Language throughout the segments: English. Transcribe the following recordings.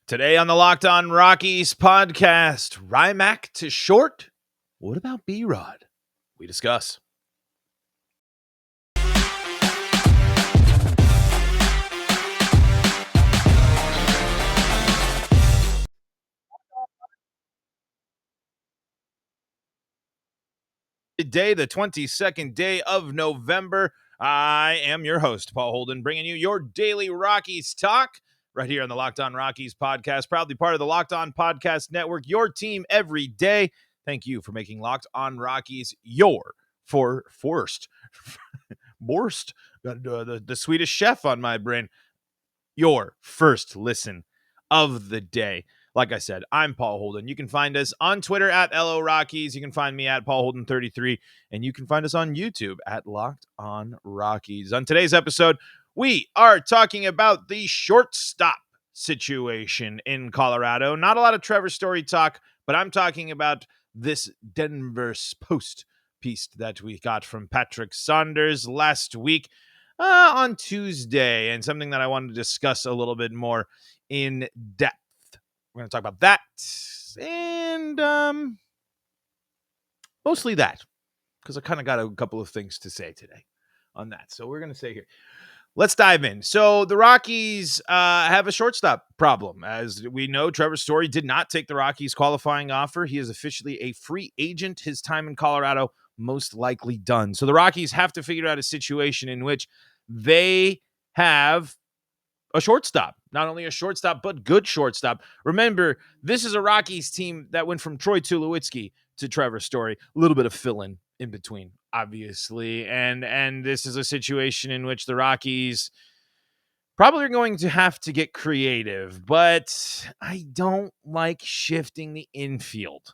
Today on the Locked On Rockies podcast, Rymac to short. What about B-Rod? We discuss. Today, the 22nd day of November. I am your host, Paul Holden, bringing you your daily Rockies talk right here on the Locked On Rockies podcast, proudly part of the Locked On Podcast Network, your team every day. Thank you for making Locked On Rockies your first, Borst, the Swedish chef on my brain, your first listen of the day. Like I said, I'm Paul Holden. You can find us on Twitter at LO Rockies. You can find me at Paul Holden 33, and you can find us on YouTube at Locked On Rockies. On today's episode, we are talking about the shortstop situation in Colorado. Not a lot of Trevor Story talk, but I'm talking about this Denver Post piece that we got from Patrick Saunders last week on Tuesday, and something that I wanted to discuss a little bit more in depth. We're going to talk about that and mostly that, because I kind of got a couple of things to say today on that. So we're going to say here, let's dive in. So the Rockies have a shortstop problem. As we know, Trevor Story did not take the Rockies qualifying offer. He is officially a free agent. His time in Colorado most likely done. So the Rockies have to figure out a situation in which they have a shortstop, not only a shortstop, but good shortstop. Remember, this is a Rockies team that went from Troy Tulowitzki to Trevor Story, a little bit of fill-in between, obviously. And this is a situation in which the Rockies probably are going to have to get creative, but I don't like shifting the infield.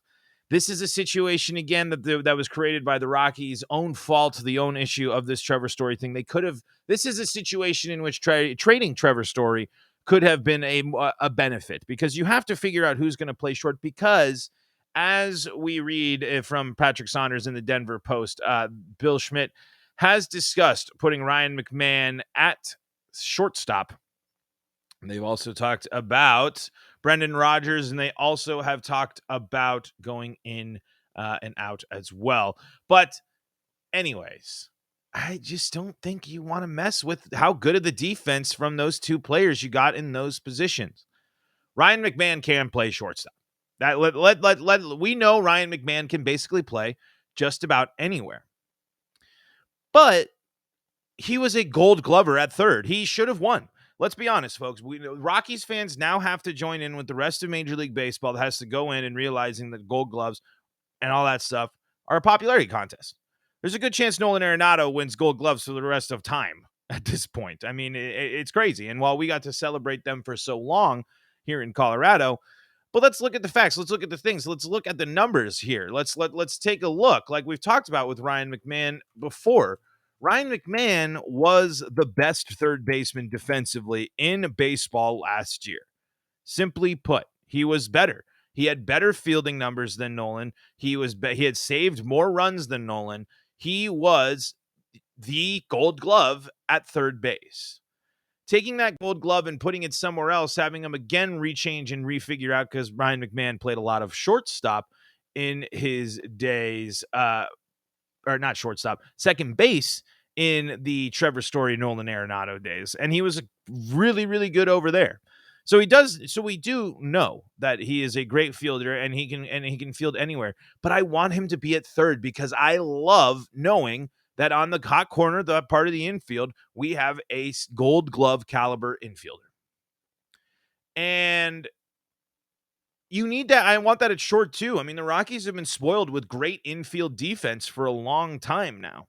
This is a situation, again, that was created by the Rockies' own fault, the own issue of this Trevor Story thing. They could have. This is a situation in which trading Trevor Story could have been a benefit, because you have to figure out who's going to play short. Because as we read from Patrick Saunders in the Denver Post, Bill Schmidt has discussed putting Ryan McMahon at shortstop. And they've also talked about Brendan Rodgers, and they also have talked about going in and out as well. But anyways, I just don't think you want to mess with how good of the defense from those two players you got in those positions. Ryan McMahon can play shortstop. That we know Ryan McMahon can basically play just about anywhere. But he was a Gold Glover at third. He should have won. Let's be honest, folks. Rockies fans now have to join in with the rest of Major League Baseball that has to go in and realizing that Gold Gloves and all that stuff are a popularity contest. There's a good chance Nolan Arenado wins Gold Gloves for the rest of time at this point. I mean, it's crazy. And while we got to celebrate them for so long here in Colorado, but let's look at the facts. Let's look at the things. Let's look at the numbers here. Let's take a look, like we've talked about with Ryan McMahon before. Ryan McMahon was the best third baseman defensively in baseball last year. Simply put, he was better. He had better fielding numbers than Nolan. He had saved more runs than Nolan. He was the Gold Glove at third base. Taking that Gold Glove and putting it somewhere else, having him again rechange and refigure out, because Ryan McMahon played a lot of shortstop in his days, or not shortstop, second base in the Trevor Story, Nolan Arenado days. And he was really, really good over there. So we do know that he is a great fielder, and he can field anywhere. But I want him to be at third, because I love knowing that on the hot corner, the part of the infield, we have a Gold Glove caliber infielder. And you need that. I want that at short too. I mean, the Rockies have been spoiled with great infield defense for a long time now.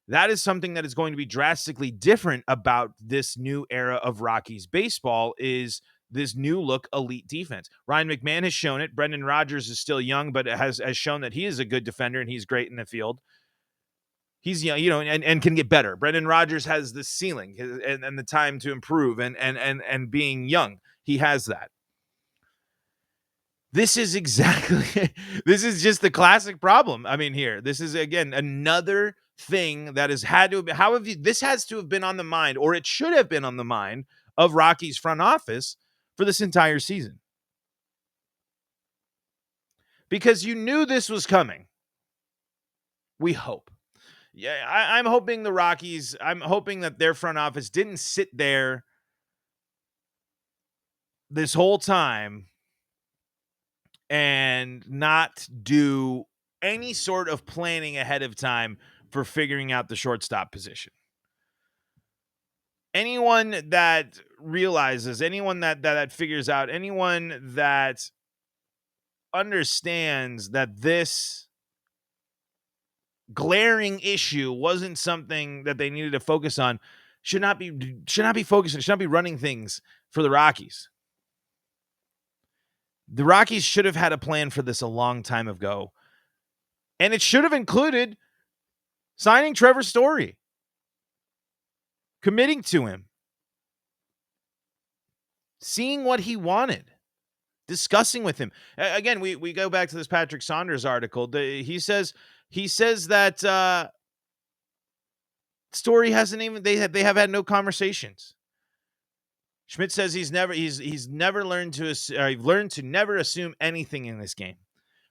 That is something that is going to be drastically different about this new era of Rockies baseball, is this new look elite defense. Ryan McMahon has shown it. Brendan Rodgers is still young, but has shown that he is a good defender and he's great in the field. He's young, and can get better. Brendan Rodgers has the ceiling and the time to improve, and being young, he has that. This is just the classic problem. I mean, this is again another thing that has had to be, this has to have been on the mind, or it should have been on the mind of Rockies front office for this entire season. Because you knew this was coming. We hope. Yeah, I'm hoping the Rockies, I'm hoping that their front office didn't sit there this whole time and not do any sort of planning ahead of time for figuring out the shortstop position. Anyone that realizes, anyone that figures out, anyone that understands that this glaring issue wasn't something that they needed to focus on should not be focusing, should not be running things for the Rockies. The Rockies should have had a plan for this a long time ago. And it should have included signing Trevor Story, committing to him, seeing what he wanted, discussing with him. Again, we go back to this Patrick Saunders article. He says that Story hasn't even, they have had no conversations. Schmidt says he's never learned to never assume anything in this game.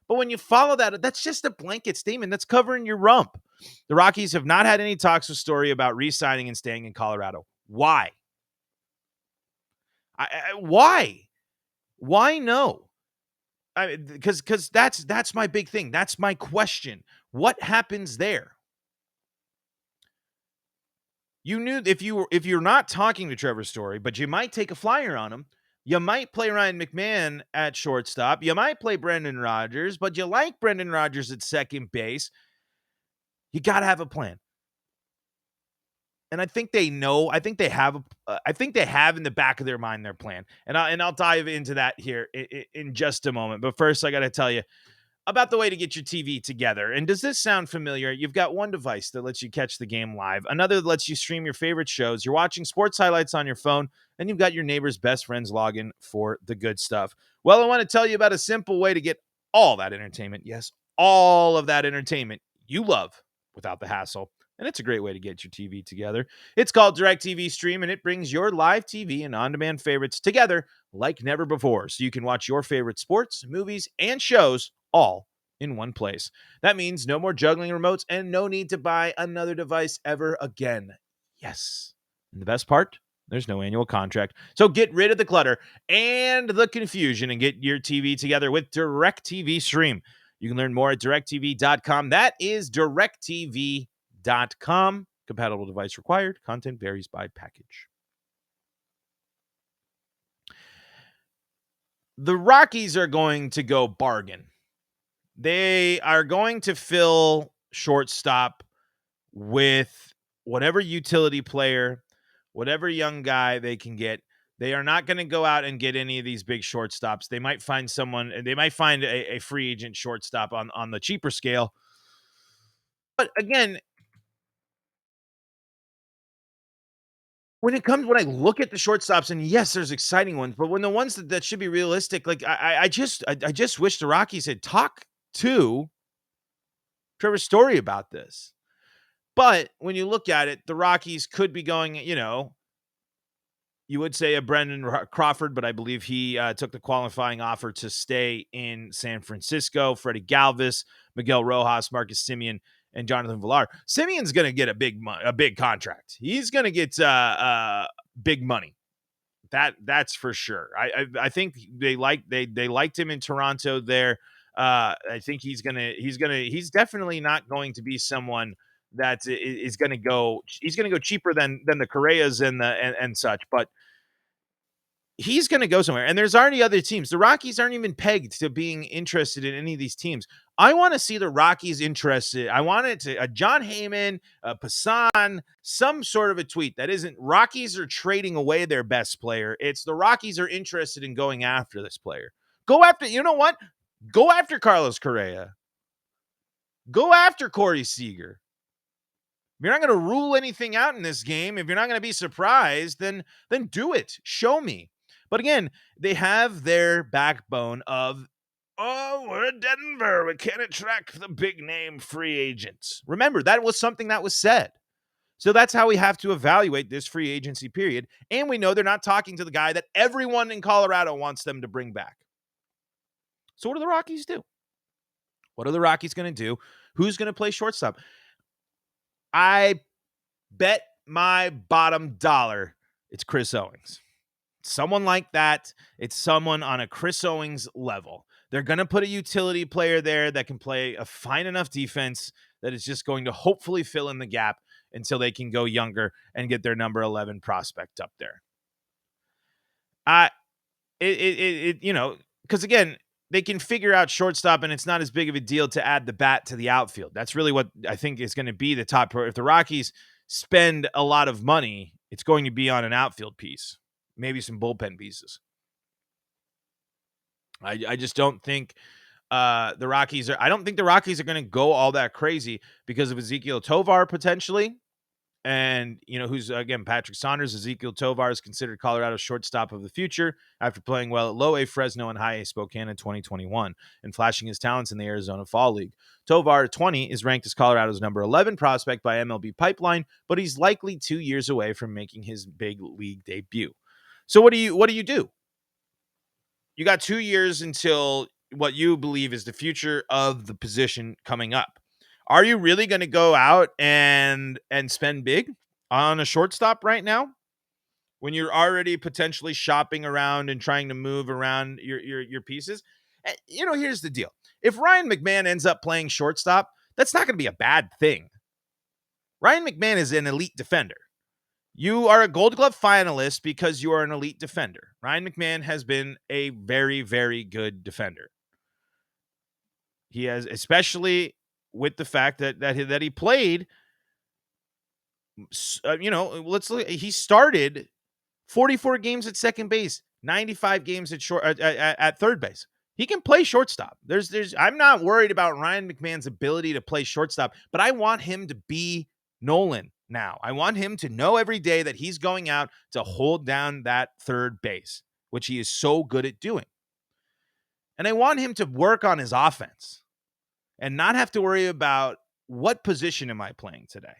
But when you follow that, that's just a blanket statement. That's covering your rump. The Rockies have not had any talks with Story about re-signing and staying in Colorado. Why? Why? Why no? Because that's my big thing. That's my question. What happens there? You knew if you're not talking to Trevor Story, but you might take a flyer on him. You might play Ryan McMahon at shortstop. You might play Brendan Rodgers, but you like Brendan Rodgers at second base. You got to have a plan. And I think they know. I think they have. I think they have in the back of their mind their plan. And I'll dive into that here in just a moment. But first, I got to tell you about the way to get your TV together. And does this sound familiar? You've got one device that lets you catch the game live, another that lets you stream your favorite shows. You're watching sports highlights on your phone, and you've got your neighbor's best friend's login for the good stuff. Well, I want to tell you about a simple way to get all that entertainment. Yes, all of that entertainment you love without the hassle. And it's a great way to get your TV together. It's called DirecTV Stream, and it brings your live TV and on-demand favorites together like never before. So you can watch your favorite sports, movies, and shows all in one place. That means no more juggling remotes and no need to buy another device ever again. Yes. And the best part? There's no annual contract. So get rid of the clutter and the confusion and get your TV together with DirecTV Stream. You can learn more at directtv.com. That is directtv.com. Compatible device required. Content varies by package. The Rockies are going to go bargain. They are going to fill shortstop with whatever utility player, whatever young guy they can get. They are not going to go out and get any of these big shortstops. They might find someone, they might find a free agent shortstop on the cheaper scale. But again, when I look at the shortstops, and yes, there's exciting ones, but when the ones that should be realistic, like I just wish the Rockies had talked to Trevor Story about this. But when you look at it, the Rockies could be going, you would say a Brendan Crawford, but I believe he took the qualifying offer to stay in San Francisco. Freddie Galvis, Miguel Rojas, Marcus Semien, and Jonathan Villar. Simeon's going to get a big contract. He's going to get big money. That's for sure. I think they liked him in Toronto there. I think he's definitely not going to be someone that is going to go. He's going to go cheaper than the Correas and such, but he's going to go somewhere. And there's already other teams. The Rockies aren't even pegged to being interested in any of these teams. I want to see the Rockies interested. I want it to John Heyman, Passan, some sort of a tweet that isn't Rockies are trading away their best player. It's the Rockies are interested in going after this player. Go after, you know what? Go after Carlos Correa. Go after Corey Seager. If you're not going to rule anything out in this game, if you're not going to be surprised, then do it. Show me. But again, they have their backbone of, we're Denver. We can't attract the big name free agents. Remember, that was something that was said. So that's how we have to evaluate this free agency period. And we know they're not talking to the guy that everyone in Colorado wants them to bring back. So what do the Rockies do? What are the Rockies going to do? Who's going to play shortstop? I bet my bottom dollar it's Chris Owings. Someone like that. It's someone on a Chris Owings level. They're going to put a utility player there that can play a fine enough defense that is just going to hopefully fill in the gap until they can go younger and get their number 11 prospect up there. Because again, they can figure out shortstop, and it's not as big of a deal to add the bat to the outfield. That's really what I think is going to be the top priority. If the Rockies spend a lot of money, it's going to be on an outfield piece, maybe some bullpen pieces. I just don't think the Rockies are. I don't think the Rockies are going to go all that crazy because of Ezekiel Tovar potentially. And, who's, again, Patrick Saunders. Ezekiel Tovar is considered Colorado's shortstop of the future after playing well at Low A, Fresno, and High A Spokane in 2021 and flashing his talents in the Arizona Fall League. Tovar, 20, is ranked as Colorado's number 11 prospect by MLB Pipeline, but he's likely 2 years away from making his big league debut. So what do you do? You got 2 years until what you believe is the future of the position coming up. Are you really going to go out and spend big on a shortstop right now when you're already potentially shopping around and trying to move around your pieces? Here's the deal. If Ryan McMahon ends up playing shortstop, that's not going to be a bad thing. Ryan McMahon is an elite defender. You are a Gold Glove finalist because you are an elite defender. Ryan McMahon has been a very, very good defender. He has, especially with the fact that he played, let's look. He started 44 games at second base, 95 games at third base. He can play shortstop. I'm not worried about Ryan McMahon's ability to play shortstop, but I want him to be Nolan now. I want him to know every day that he's going out to hold down that third base, which he is so good at doing. And I want him to work on his offense and not have to worry about what position am I playing today.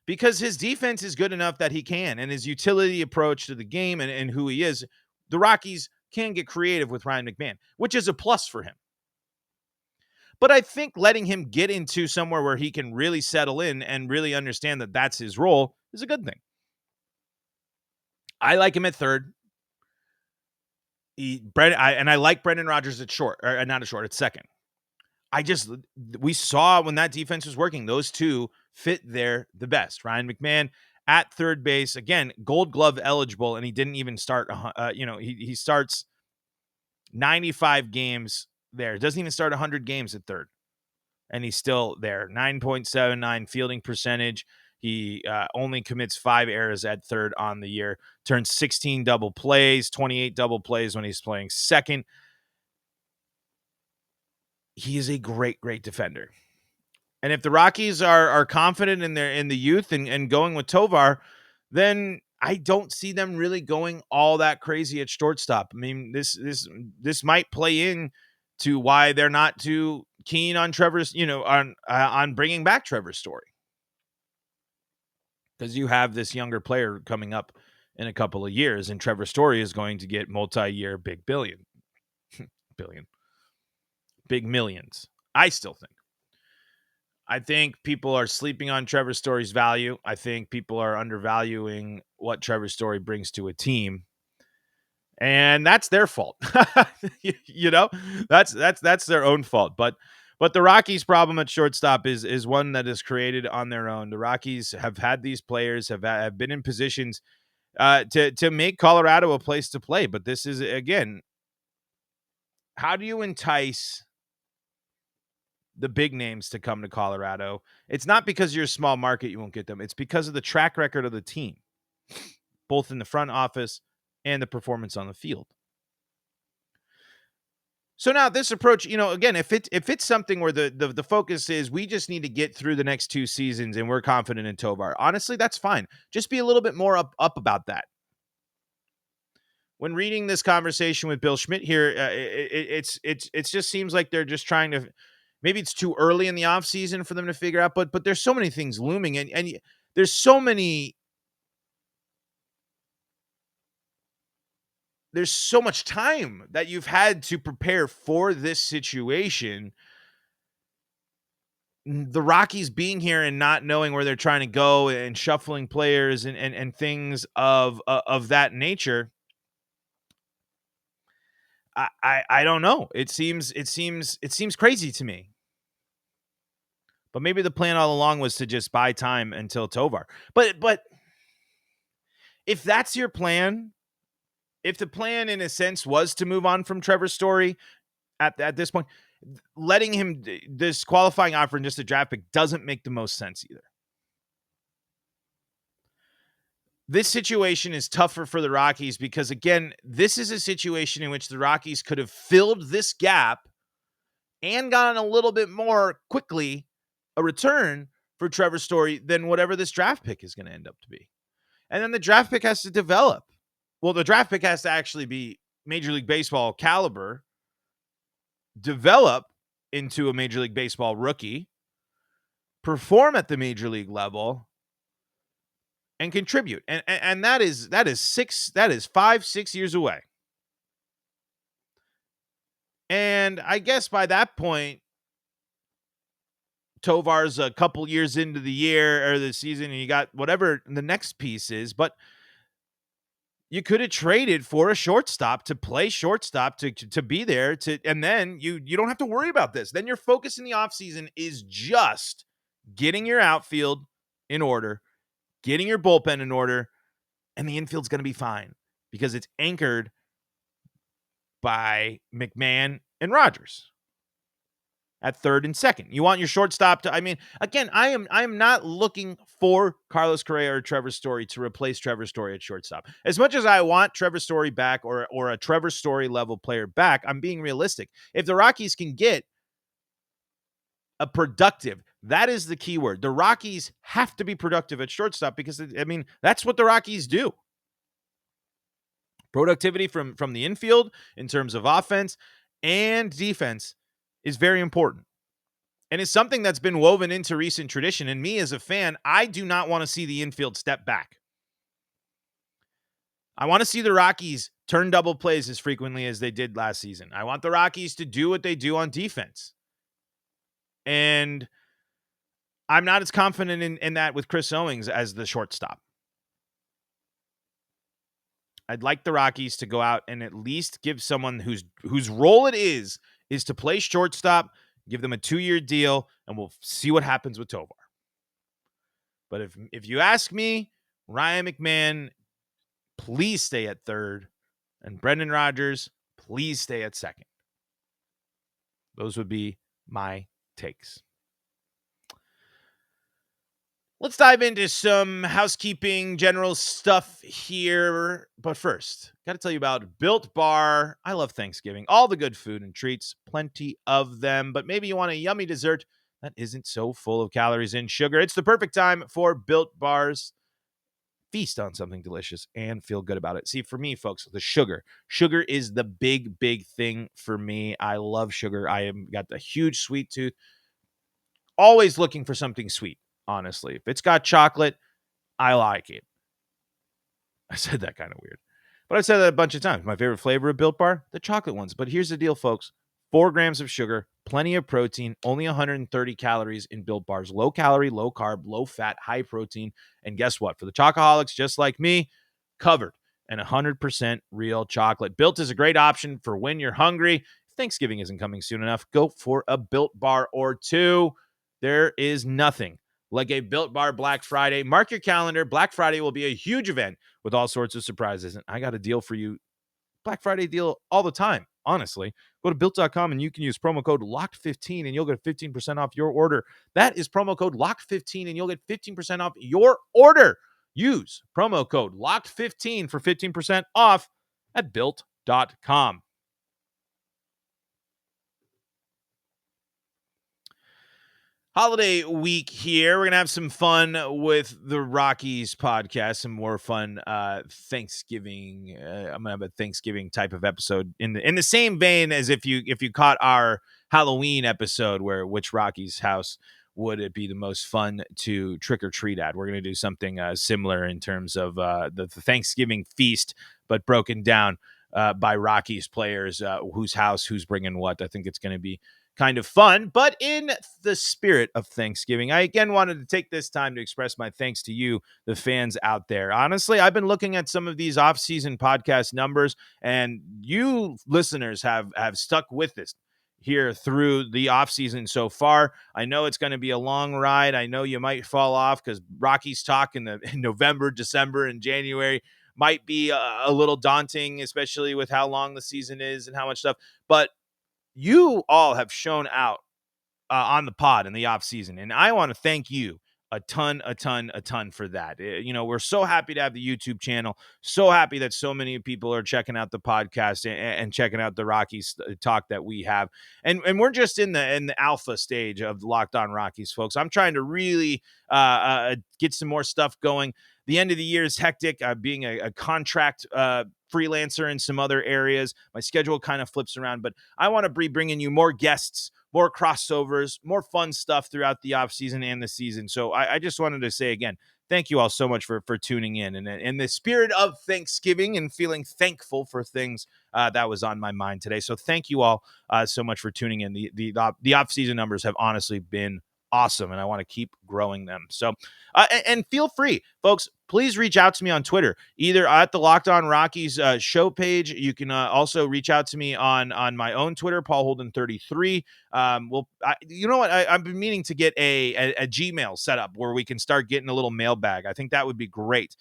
Because his defense is good enough that he can, and his utility approach to the game and who he is, the Rockies can get creative with Ryan McMahon, which is a plus for him. But I think letting him get into somewhere where he can really settle in and really understand that that's his role is a good thing. I like him at third. I like Brendan Rodgers at short, or not at short, at second. We saw when that defense was working, those two fit there the best. Ryan McMahon at third base, again, Gold Glove eligible, and he didn't even start, he starts 95 games there. Doesn't even start 100 games at third, and he's still there. 9.79 fielding percentage. He only commits 5 errors at third on the year, turns 16 double plays, 28 double plays when he's playing second. He is a great, great defender. And if the Rockies are confident in the youth and going with Tovar, then I don't see them really going all that crazy at shortstop. I mean, this might play in to why they're not too keen on Trevor's, on bringing back Trevor Story. Because you have this younger player coming up in a couple of years, and Trevor Story is going to get multi-year big billion. Big millions. I think people are sleeping on Trevor Story's value. I think people are undervaluing what Trevor Story brings to a team. And that's their fault. That's their own fault. But the Rockies' problem at shortstop is one that is created on their own. The Rockies have had these players, have been in positions to make Colorado a place to play. But this is, again, how do you entice the big names to come to Colorado? It's not because you're a small market you won't get them. It's because of the track record of the team, both in the front office and the performance on the field. So now this approach, again, if it's something where the focus is we just need to get through the next 2 seasons and we're confident in Tovar, honestly, that's fine. Just be a little bit more up about that. When reading this conversation with Bill Schmidt here, it just seems like they're just trying to. Maybe it's too early in the offseason for them to figure out, but there's so many things looming, and there's so many there's so much time that you've had to prepare for this situation. The Rockies being here and not knowing where they're trying to go and shuffling players and things of that nature. I don't know. It seems crazy to me. But maybe the plan all along was to just buy time until Tovar. But if that's your plan, if the plan in a sense was to move on from Trevor Story at this point, letting him this qualifying offer in just a draft pick doesn't make the most sense either. This situation is tougher for the Rockies because, again, this is a situation in which the Rockies could have filled this gap and gotten a little bit more quickly a return for Trevor Story than whatever this draft pick is going to end up to be. And then the draft pick has to develop. Well, the draft pick has to actually be Major League Baseball caliber, develop into a Major League Baseball rookie, perform at the Major League level, and contribute. And that is 5-6 years away. And I guess by that point, Tovar's a couple years into the year or the season, and you got whatever the next piece is, but you could have traded for a shortstop to play shortstop to be there and then you don't have to worry about this. Then your focus in the offseason is just getting your outfield in order, getting your bullpen in order, and the infield's going to be fine because it's anchored by McMahon and Rogers at third and second. You want your shortstop to, again, I am not looking for Carlos Correa or Trevor Story to replace Trevor Story at shortstop. As much as I want Trevor Story back or a Trevor Story level player back, I'm being realistic. If the Rockies can get a productive, that is the key word. The Rockies have to be productive at shortstop because, that's what the Rockies do. Productivity from the infield in terms of offense and defense is very important. And it's something that's been woven into recent tradition. And me as a fan, I do not want to see the infield step back. I want to see the Rockies turn double plays as frequently as they did last season. I want the Rockies to do what they do on defense. And I'm not as confident in that with Chris Owings as the shortstop. I'd like the Rockies to go out and at least give someone whose role it is to play shortstop, give them a 2-year deal, and we'll see what happens with Tovar. But if you ask me, Ryan McMahon, please stay at third, and Brendan Rodgers, please stay at second. Those would be my takes. Let's dive into some housekeeping, general stuff here. But first, got to tell you about Built Bar. I love Thanksgiving. All the good food and treats, plenty of them. But maybe you want a yummy dessert that isn't so full of calories and sugar. It's the perfect time for Built Bars. Feast on something delicious and feel good about it. See, for me, folks, the sugar. Sugar is the big, big thing for me. I love sugar. I have got a huge sweet tooth. Always looking for something sweet. Honestly, if it's got chocolate, I like it. I said that kind of weird, but I've said that a bunch of times. My favorite flavor of Built Bar, the chocolate ones. But here's the deal, folks. 4 grams of sugar, plenty of protein, only 130 calories in Built Bars. Low calorie, low carb, low fat, high protein. And guess what? For the chocoholics just like me, covered in 100% real chocolate. Built is a great option for when you're hungry. If Thanksgiving isn't coming soon enough, go for a Built Bar or two. There is nothing like a Built Bar Black Friday. Mark your calendar. Black Friday will be a huge event with all sorts of surprises. And I got a deal for you. Black Friday deal all the time, honestly. Go to Built.com and you can use promo code LOCKED15 and you'll get 15% off your order. That is promo code LOCKED15 and you'll get 15% off your order. Use promo code LOCKED15 for 15% off at Built.com. Holiday week here. We're going to have some fun with the Rockies podcast, some more fun Thanksgiving. I'm going to have a Thanksgiving type of episode in the same vein as if you caught our Halloween episode where which Rockies house would it be the most fun to trick or treat at. We're going to do something similar in terms of the Thanksgiving feast, but broken down by Rockies players, whose house, who's bringing what. I think it's going to be kind of fun. But in the spirit of Thanksgiving, I again wanted to take this time to express my thanks to you, the fans out there. Honestly, I've been looking at some of these off-season podcast numbers, and you listeners have stuck with this here through the offseason so far. I know it's going to be a long ride. I know you might fall off because Rockies talk in November, December, and January might be a little daunting, especially with how long the season is and how much stuff. But you all have shown out on the pod in the off season, and I want to thank you a ton for that. We're so happy to have the YouTube channel, so happy that so many people are checking out the podcast and checking out the Rockies talk that we have, and we're just in the alpha stage of the Locked On Rockies, folks. I'm trying to really get some more stuff going. The end of the year is hectic. Being a contract freelancer in some other areas, my schedule kind of flips around, but I want to be bringing you more guests, more crossovers, more fun stuff throughout the offseason and the season. So I just wanted to say again, thank you all so much for tuning in. And in the spirit of Thanksgiving and feeling thankful for things that was on my mind today. So thank you all so much for tuning in. The offseason numbers have honestly been awesome, and I want to keep growing them. So, and feel free, folks, please reach out to me on Twitter, either at the Locked On Rockies show page. You can also reach out to me on my own Twitter, Paul Holden 33. You know what? I've been meaning to get a Gmail set up where we can start getting a little mailbag. I think that would be great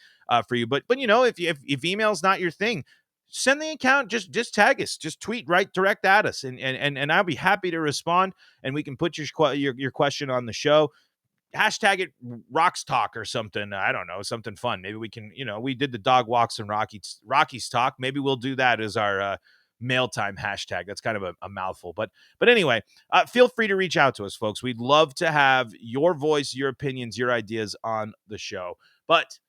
for you. But if email's not your thing, send the account, just tag us, just tweet right direct at us, and I'll be happy to respond, and we can put your question on the show. Hashtag it Rocks Talk or something. I don't know, something fun. Maybe we can, we did the dog walks and Rockies Talk. Maybe we'll do that as our mail time hashtag. That's kind of a mouthful, but anyway, feel free to reach out to us, folks. We'd love to have your voice, your opinions, your ideas on the show. But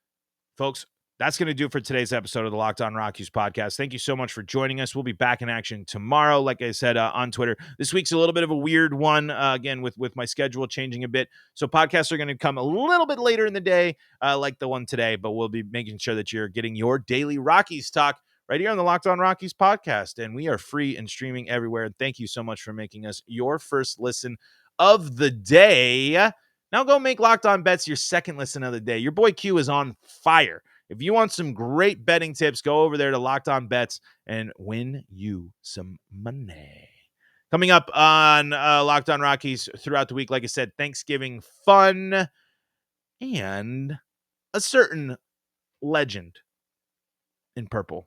folks, that's going to do it for today's episode of the Locked On Rockies podcast. Thank you so much for joining us. We'll be back in action tomorrow, like I said, on Twitter. This week's a little bit of a weird one, again, with my schedule changing a bit. So podcasts are going to come a little bit later in the day, like the one today, but we'll be making sure that you're getting your daily Rockies talk right here on the Locked On Rockies podcast. And we are free and streaming everywhere. And thank you so much for making us your first listen of the day. Now go make Locked On Bets your second listen of the day. Your boy Q is on fire. If you want some great betting tips, go over there to Locked On Bets and win you some money. Coming up on Locked On Rockies throughout the week, like I said, Thanksgiving fun and a certain legend in purple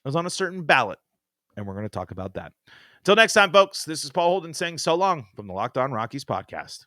was on a certain ballot, and we're going to talk about that. Until next time, folks, this is Paul Holden saying so long from the Locked On Rockies podcast.